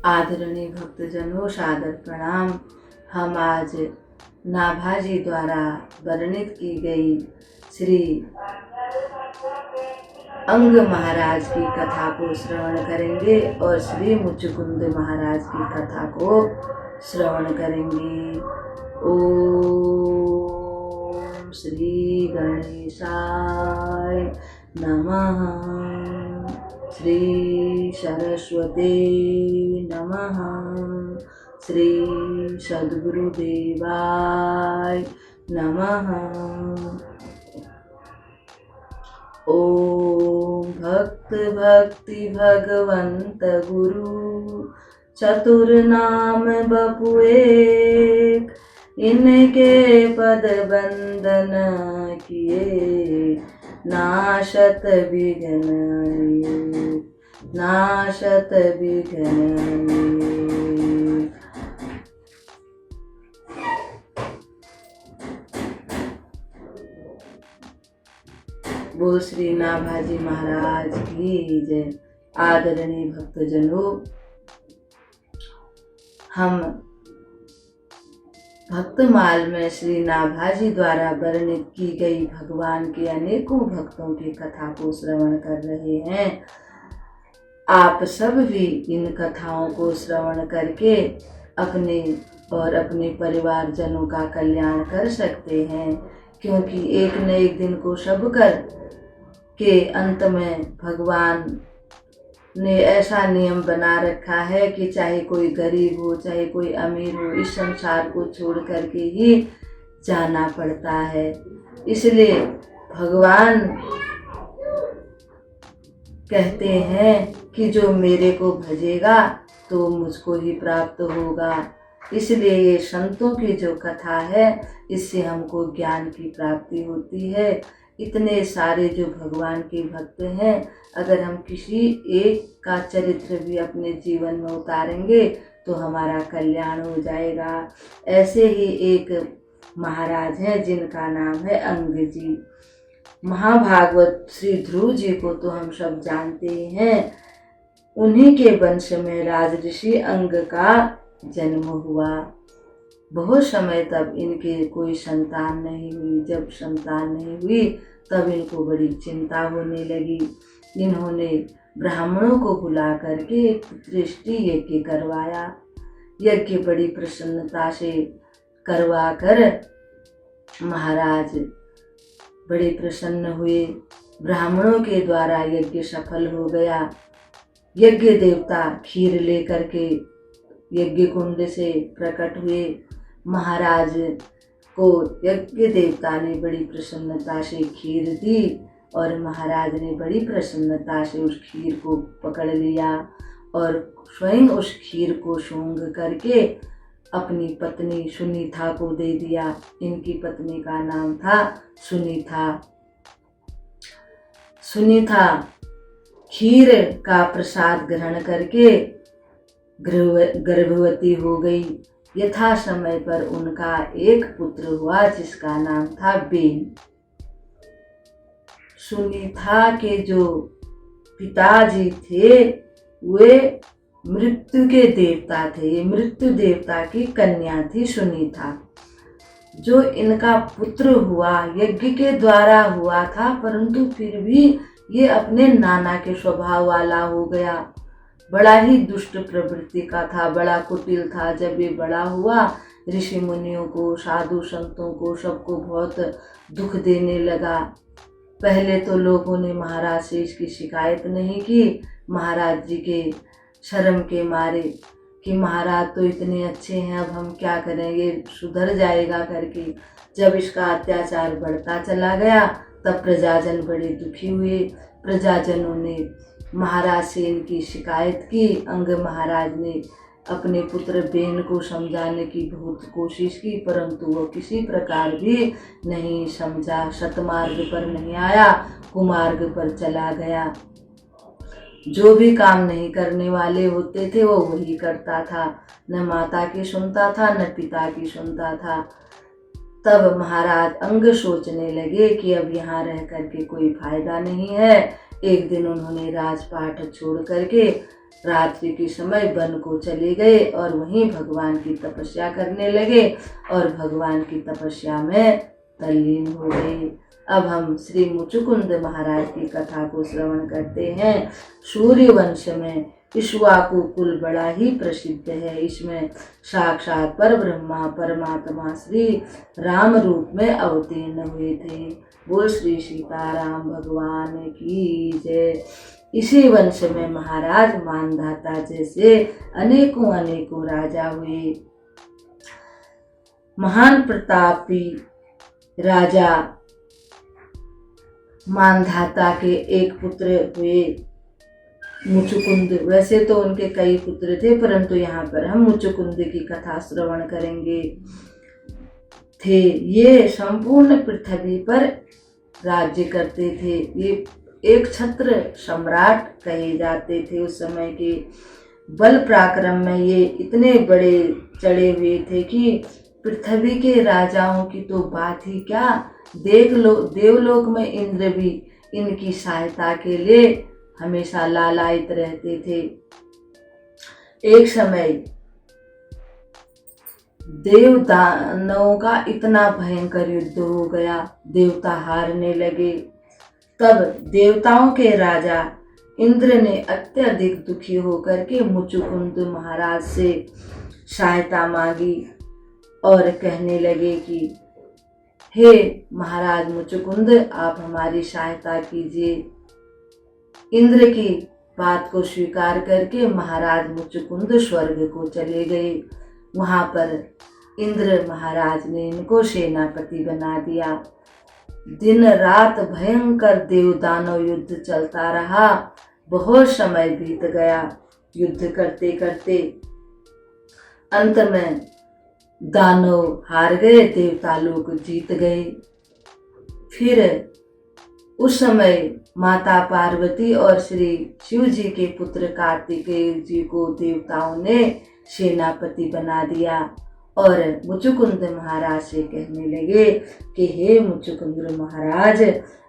आदरणीय भक्तजनों, सादर प्रणाम। हम आज नाभाजी द्वारा वर्णित की गई श्री अंग महाराज की कथा को श्रवण करेंगे और श्री मुचकुंद महाराज की कथा को श्रवण करेंगे। ओम श्री गणेशाय नमः। श्री सरस्वती नमः। श्री सद्गुरुदेवाय नमः। ओम भक्त भक्ति भगवंत गुरु चतुर नाम बपु एक, इनके पद बंदन किए नाशत विघ्न नाशत विघ्न। बोल श्री नाभाजी महाराज की जय। आदरणीय भक्तजनों, हम भक्तमाल में श्री नाभाजी द्वारा वर्णित की गई भगवान के अनेकों भक्तों की कथा को श्रवण कर रहे हैं। आप सब भी इन कथाओं को श्रवण करके अपने और अपने परिवारजनों का कल्याण कर सकते हैं, क्योंकि एक न एक दिन को सब कर के अंत में भगवान ने ऐसा नियम बना रखा है कि चाहे कोई गरीब हो चाहे कोई अमीर हो, इस संसार को छोड़ करके ही जाना पड़ता है। इसलिए भगवान कहते हैं कि जो मेरे को भजेगा तो मुझको ही प्राप्त होगा। इसलिए ये संतों की जो कथा है, इससे हमको ज्ञान की प्राप्ति होती है। इतने सारे जो भगवान के भक्त हैं, अगर हम किसी एक का चरित्र भी अपने जीवन में उतारेंगे तो हमारा कल्याण हो जाएगा। ऐसे ही एक महाराज हैं जिनका नाम है अंग जी। महाभागवत श्री ध्रुव जी को तो हम सब जानते ही हैं। उन्हीं के वंश में राजऋषि अंग का जन्म हुआ। बहुत समय तक इनके कोई संतान नहीं हुई। जब संतान नहीं हुई तब इनको बड़ी चिंता होने लगी। इन्होंने ब्राह्मणों को बुला करके एक पुत्रेष्टि यज्ञ करवाया। यज्ञ बड़ी प्रसन्नता से करवा कर महाराज बड़े प्रसन्न हुए। ब्राह्मणों के द्वारा यज्ञ सफल हो गया। यज्ञ देवता खीर लेकर के यज्ञ कुंड से प्रकट हुए। महाराज को यज्ञ देवता ने बड़ी प्रसन्नता से खीर दी और महाराज ने बड़ी प्रसन्नता से उस खीर को पकड़ लिया और स्वयं उस खीर को सूंघ करके अपनी पत्नी सुनीता को दे दिया। इनकी पत्नी का नाम था सुनीता। सुनीता खीर का प्रसाद ग्रहण करके गर्भवती हो गई। यथा समय पर उनका एक पुत्र हुआ जिसका नाम था बेन। सुनीता के जो पिताजी थे वे मृत्यु के देवता थे। ये मृत्यु देवता की कन्या थी सुनीता। जो इनका पुत्र हुआ यज्ञ के द्वारा हुआ था, परंतु फिर भी ये अपने नाना के स्वभाव वाला हो गया। बड़ा ही दुष्ट प्रवृत्ति का था, बड़ा कुटिल था। जब ये बड़ा हुआ ऋषि मुनियों को, साधु संतों को, सबको बहुत दुख देने लगा। पहले तो लोगों ने महाराज से इसकी शिकायत नहीं की। महाराज जी के शर्म के मारे कि महाराज तो इतने अच्छे हैं, अब हम क्या करेंगे, सुधर जाएगा करके। जब इसका अत्याचार बढ़ता चला गया तब प्रजाजन बड़े दुखी हुए। प्रजाजनों ने महाराज से इनकी शिकायत की। अंग महाराज ने अपने पुत्र बेन को समझाने की बहुत कोशिश की, परंतु वो किसी प्रकार भी नहीं समझा। सतमार्ग पर नहीं आया, कुमार्ग पर चला गया। जो भी काम नहीं करने वाले होते थे वो वही करता था। न माता की सुनता था न पिता की सुनता था। तब महाराज अंग सोचने लगे कि अब यहाँ रह करके कोई फायदा नहीं है, एक दिन उन्होंने राजपाट छोड़ करके रात्रि के समय वन को चले गए और वहीं भगवान की तपस्या करने लगे और भगवान की तपस्या में तल्लीन हो गए। अब हम श्री मुचुकुंद महाराज की कथा को श्रवण करते हैं। सूर्य वंश में इक्ष्वाकु कुल बड़ा ही प्रसिद्ध है। इसमें साक्षात पर ब्रह्मा परमात्मा श्री राम रूप में अवतीर्ण हुए थे। बोल श्री सीताराम भगवान की जय। इसी वंश में महाराज मानधाता जैसे अनेकों अनेकों राजा हुए। महान प्रतापी राजा मानधाता के एक पुत्र हुए मुचुकुंद। वैसे तो उनके कई पुत्र थे, परंतु यहाँ पर हम मुचुकुंद की कथा श्रवण करेंगे। थे ये संपूर्ण पृथ्वी पर राज्य करते थे। ये एक छत्र सम्राट कहे जाते थे। उस समय के बल पराक्रम में ये इतने बड़े चढ़े हुए थे कि पृथ्वी के राजाओं की तो बात ही क्या, देवलोक में इंद्र भी इनकी सहायता के लिए हमेशा लालायित रहते थे। एक समय देव दानवों का इतना भयंकर युद्ध हो गया, देवता हारने लगे। तब देवताओं के राजा इंद्र ने अत्यधिक दुखी होकर के मुचुकुंद महाराज से सहायता मांगी और कहने लगे कि हे महाराज मुचुकुंद, आप हमारी सहायता कीजिए। इंद्र की बात को स्वीकार करके महाराज मुचुकुंद स्वर्ग को चले गए। वहां पर इंद्र महाराज ने इनको सेनापति बना दिया। दिन रात भयंकर देव दानव युद्ध चलता रहा। बहुत समय बीत गया युद्ध करते करते। अंत में दानव हार गए, देवता लोग जीत गए। फिर उस समय माता पार्वती और श्री शिव जी के पुत्र कार्तिकेय जी को देवताओं ने सेनापति बना दिया और मुचुकुंद महाराज से कहने लगे कि हे मुचुकुंद महाराज,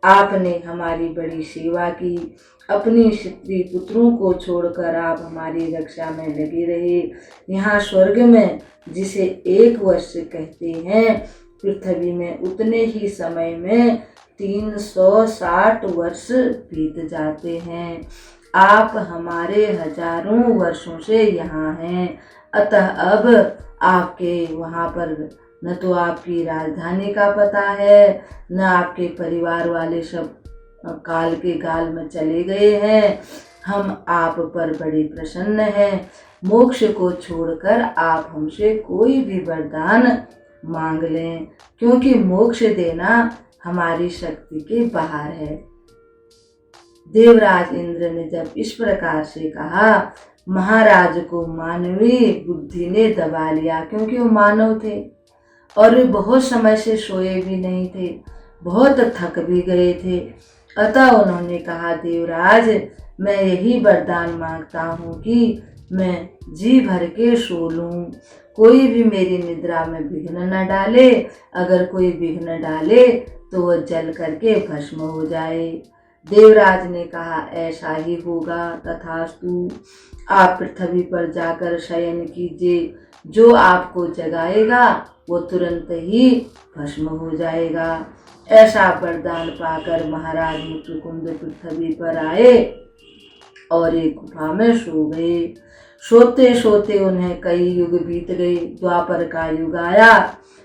आपने हमारी बड़ी सेवा की। अपनी स्त्री पुत्रों को छोड़कर आप हमारी रक्षा में लगे रहे। यहाँ स्वर्ग में जिसे 1 वर्ष कहते हैं, पृथ्वी में उतने ही समय में 360 वर्ष बीत जाते हैं। आप हमारे हजारों वर्षों से यहाँ हैं, अतः अब आपके वहाँ पर न तो आपकी राजधानी का पता है, न आपके परिवार वाले सब काल के गाल में चले गए हैं। हम आप पर बड़े प्रसन्न हैं। मोक्ष को छोड़कर आप हमसे कोई भी वरदान मांग लें, क्योंकि मोक्ष देना हमारी शक्ति के बाहर है। देवराज इंद्र ने जब इस प्रकार से कहा, महाराज को मानवीय बुद्धि ने दबा लिया, क्योंकि वो मानव थे और वे बहुत समय से सोए भी नहीं थे, बहुत थक भी गए थे। अतः उन्होंने कहा, देवराज, मैं यही वरदान मांगता हूँ कि मैं जी भर के सो लूँ, कोई भी मेरी निद्रा में विघ्न न डाले। अगर कोई विघ्न डाले तो वह जल करके भस्म हो जाए। देवराज ने कहा, ऐसा ही होगा, तथास्तु। आप पृथ्वी पर जाकर शयन कीजिए, जो आपको जगाएगा वो तुरंत ही भस्म हो जाएगा। ऐसा वरदान पाकर महाराज मुचुकुंद पृथ्वी पर आए और एक गुफा में सो गए। सोते सोते उन्हें कई युग बीत गए। द्वापर का युग आया।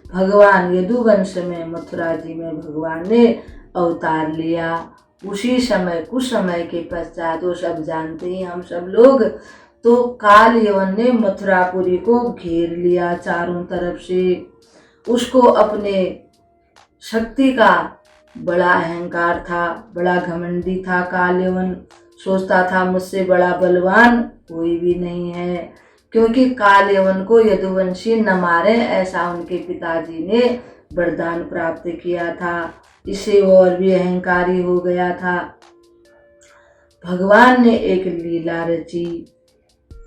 भगवान यदुवंश में मथुरा जी में भगवान ने अवतार लिया। उसी समय कुछ समय के पश्चात, वो सब जानते हैं हम सब लोग, तो काल यवन ने मथुरापुरी को घेर लिया चारों तरफ से। उसको अपने शक्ति का बड़ा अहंकार था, बड़ा घमंडी था काल यवन। सोचता था मुझसे बड़ा बलवान कोई भी नहीं है, क्योंकि काल यवन को यदुवंशी न मारे ऐसा उनके पिताजी ने वरदान प्राप्त किया था। इससे वो और भी अहंकारी हो गया था। भगवान ने एक लीला रची।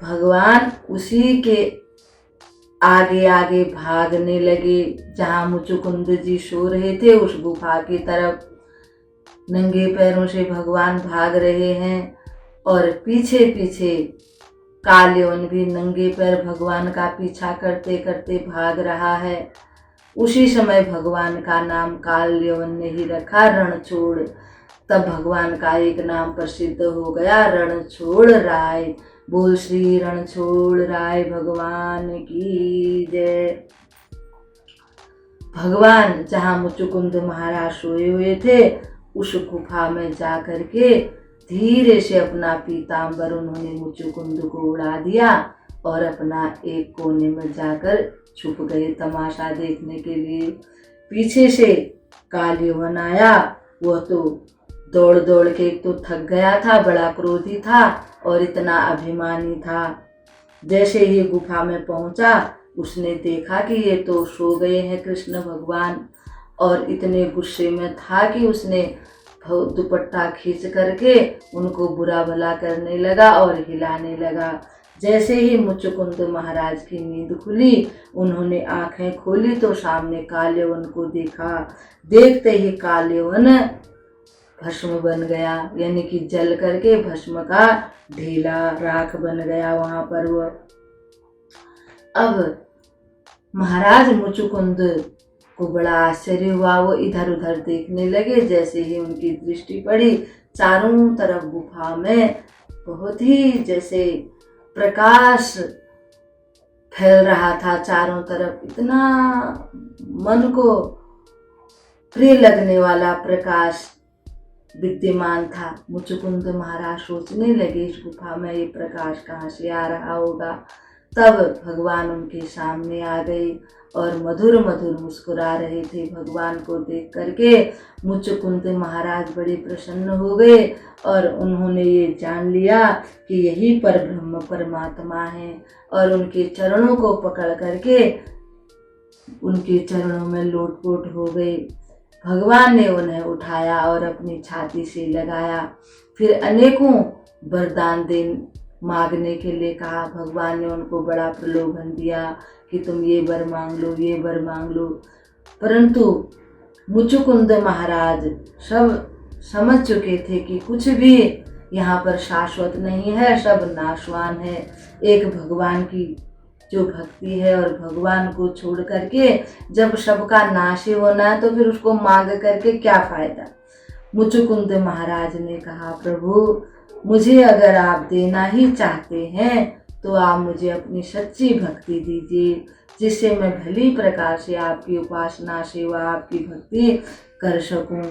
भगवान उसी के आगे आगे भागने लगे जहाँ मुचुकुंद जी सो रहे थे, उस गुफा की तरफ। नंगे पैरों से भगवान भाग रहे हैं और पीछे पीछे काल यवन भी नंगे पैर भगवान का पीछा करते करते भाग रहा है। उसी समय भगवान का नाम काल यवन ने ही रखा रणछोड़। तब भगवान का एक नाम प्रसिद्ध हो गया, रणछोड़ राय। बोल श्री रणछोड़ राय भगवान की जय। भगवान जहाँ मुचुकुंद महाराज सोए हुए थे उस गुफा में जा करके धीरे से अपना पीताम्बर उन्होंने मुचुकुंद को उड़ा दिया और अपना एक कोने में जाकर छुप गए तमाशा देखने के लिए। पीछे से काल यवन आया। वह तो दौड़ दौड़ के तो थक गया था, बड़ा क्रोधी था और इतना अभिमानी था। जैसे ही गुफा में पहुंचा उसने देखा कि ये तो सो गए हैं कृष्ण भगवान, और इतने गुस्से में था कि उसने दुपट्टा खींच करके उनको बुरा भला करने लगा और हिलाने लगा। जैसे ही मुचुकुंद महाराज की नींद खुली, उन्होंने आंखें खोली तो सामने काल यवन को देखा। देखते ही काल यवन भस्म बन गया, यानी कि जल करके भस्म का ढेला राख बन गया वहां पर वो। अब महाराज मुचुकुंद को बड़ा आश्चर्य हुआ। वो इधर उधर देखने लगे। जैसे ही उनकी दृष्टि पड़ी, चारों तरफ गुफा में बहुत ही जैसे प्रकाश फैल रहा था। चारों तरफ इतना मन को प्रिय लगने वाला प्रकाश विद्यमान था। मुचुकुंद महाराज सोचने लगे इस गुफा में ये प्रकाश कहाँ से आ रहा होगा। तब भगवान उनके सामने आ गए और मधुर मधुर मुस्कुरा रहे थे। भगवान को देख करके मुचुकुंद महाराज बड़े प्रसन्न हो गए और उन्होंने ये जान लिया कि यही पर ब्रह्म परमात्मा है, और उनके चरणों को पकड़ करके उनके चरणों में लोटपोट हो गए। भगवान ने उन्हें उठाया और अपनी छाती से लगाया। फिर अनेकों वरदान मांगने के लिए कहा। भगवान ने उनको बड़ा प्रलोभन दिया कि तुम ये वर मांग लो, ये वर मांग लो। परंतु मुचुकुंद महाराज सब समझ चुके थे कि कुछ भी यहाँ पर शाश्वत नहीं है, सब नाशवान है। एक भगवान की जो भक्ति है और भगवान को छोड़ करके जब सबका नाश ही होना है तो फिर उसको मांग करके क्या फायदा। मुचुकुंद महाराज ने कहा, प्रभु मुझे अगर आप देना ही चाहते हैं तो आप मुझे अपनी सच्ची भक्ति दीजिए, जिससे मैं भली प्रकार से आपकी उपासना सेवा आपकी भक्ति कर सकूं।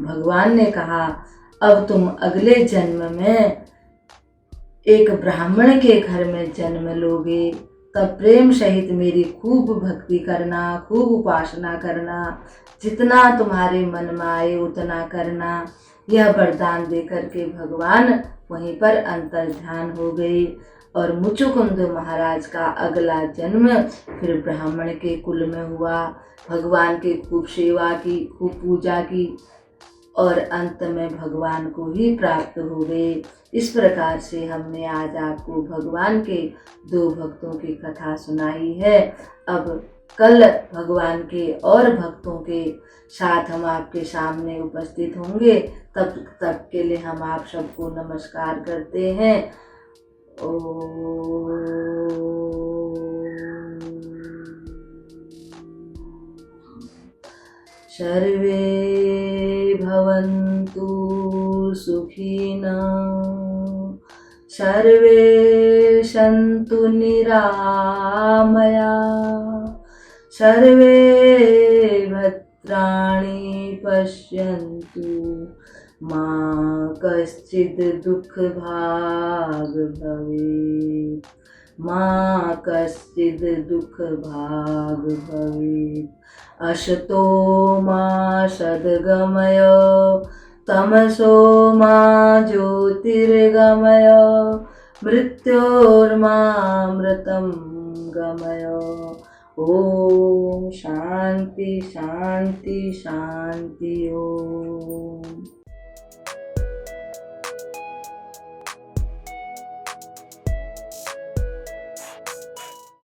भगवान ने कहा, अब तुम अगले जन्म में एक ब्राह्मण के घर में जन्म लोगे, तब प्रेम सहित मेरी खूब भक्ति करना, खूब उपासना करना, जितना तुम्हारे मन में आए उतना करना। यह वरदान देकर के भगवान वहीं पर अंतर ध्यान हो गए और मुचुकुंद महाराज का अगला जन्म फिर ब्राह्मण के कुल में हुआ। भगवान की खूब सेवा की, खूब पूजा की और अंत में भगवान को ही प्राप्त हो गए। इस प्रकार से हमने आज आपको भगवान के दो भक्तों की कथा सुनाई है। अब कल भगवान के और भक्तों के साथ हम आपके सामने उपस्थित होंगे। तब तक के लिए हम आप सबको नमस्कार करते हैं। सर्वे भवन्तु सुखिनः, सर्वे सन्तु निरामया, सर्वे भद्राणि पश्यन्तु, मा कश्चित् दुःखभाग् भवेत्, मा कश्चित् दुःखभाग् भवेत्। असतो मा सद्गमय, तमसो मा ज्योतिर्गमय, मृत्योर्मामृतं गमय। ओम शांति शांति शांति। ओम।